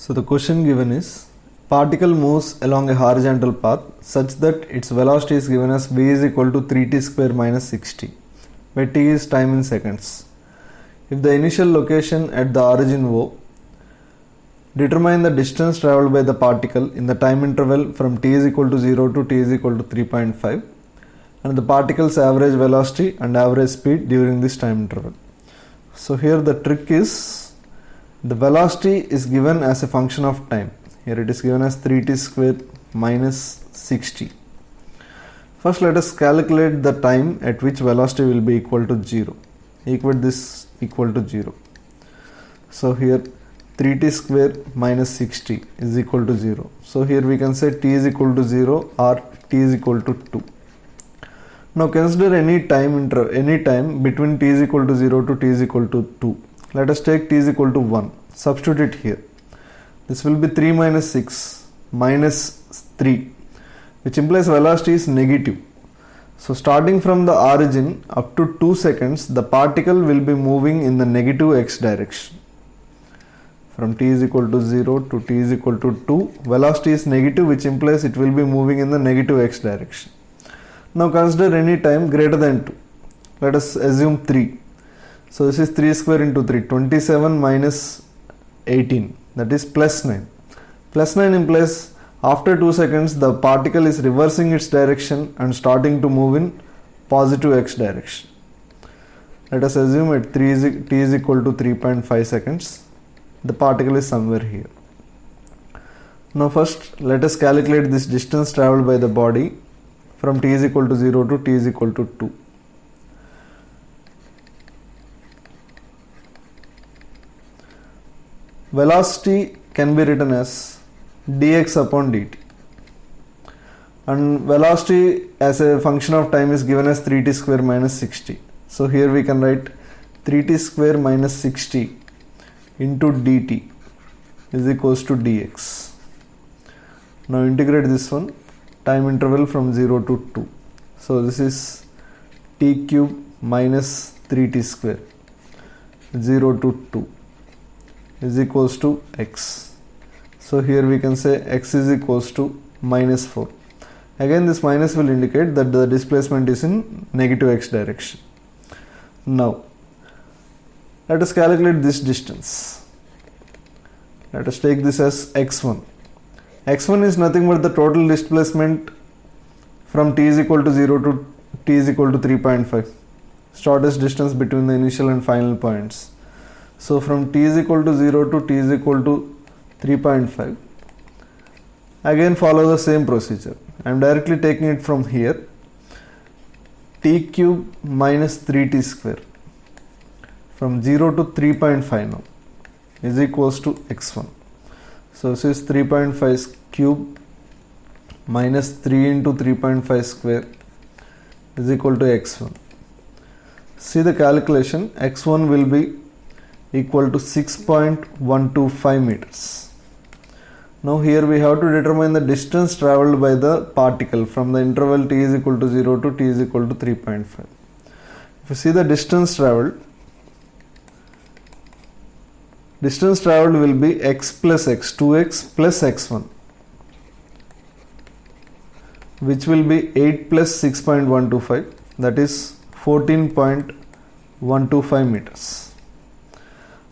So the question given is, particle moves along a horizontal path such that its velocity is given as v is equal to 3t square minus 6t, where t is time in seconds. If the initial location at the origin O, determine the distance travelled by the particle in the time interval from t is equal to 0 to t is equal to 3.5 and the particle's average velocity and average speed during this time interval. So here the trick is, the velocity is given as a function of time. Here it is given as 3t square minus 6t. First let us calculate the time at which velocity will be equal to 0. Equate this equal to 0. So here 3t square minus 6t is equal to 0. So here we can say t is equal to 0 or t is equal to 2. Now consider any time between t is equal to 0 to t is equal to 2. Let us take t is equal to 1. Substitute it here. This will be 3 minus 6 minus 3, which implies velocity is negative. So starting from the origin up to 2 seconds, the particle will be moving in the negative x direction. From t is equal to 0 to t is equal to 2, velocity is negative, which implies it will be moving in the negative x direction. Now consider any time greater than 2. Let us assume 3. So this is 3 square into 3, 27 minus 18, that is plus 9. Plus 9 implies after 2 seconds the particle is reversing its direction and starting to move in positive x direction. Let us assume at t is equal to 3.5 seconds, the particle is somewhere here. Now first let us calculate this distance travelled by the body from t is equal to 0 to t is equal to 2. Velocity can be written as dx upon dt, and velocity as a function of time is given as 3t square minus 6t. So here we can write 3t square minus 6t into dt is equals to dx. Now integrate this one, time interval from 0 to 2. So this is t cube minus 3t square 0 to 2 is equals to x. So here we can say x is equals to minus 4. Again this minus will indicate that the displacement is in negative x direction. Now let us calculate this distance. Let us take this as x1. x1 is nothing but the total displacement from t is equal to 0 to t is equal to 3.5, shortest distance between the initial and final points. So from t is equal to 0 to t is equal to 3.5, again follow the same procedure. I am directly taking it from here, t cube minus 3t square from 0 to 3.5 now is equals to x1. So this is 3.5 cube minus 3 into 3.5 square is equal to x1. See the calculation, x1 will be equal to 6.125 meters. Now here we have to determine the distance travelled by the particle from the interval t is equal to 0 to t is equal to 3.5. If you see the distance travelled will be x plus x, 2x plus x1, which will be 8 plus 6.125, that is 14.125 meters.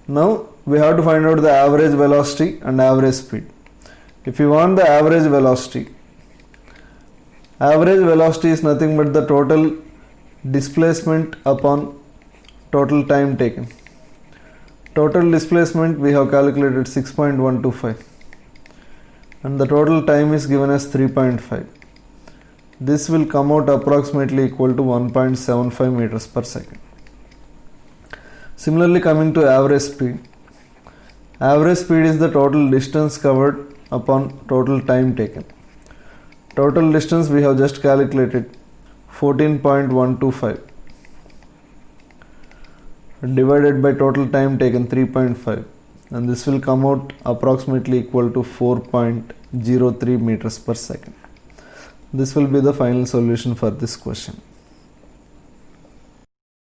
Now we have to find out the average velocity and average speed. If you want the average velocity is nothing but the total displacement upon total time taken. Total displacement we have calculated 6.125 and the total time is given as 3.5. This will come out approximately equal to 1.75 meters per second. Similarly, coming to average speed is the total distance covered upon total time taken. Total distance we have just calculated 14.125 divided by total time taken 3.5, and this will come out approximately equal to 4.03 meters per second. This will be the final solution for this question.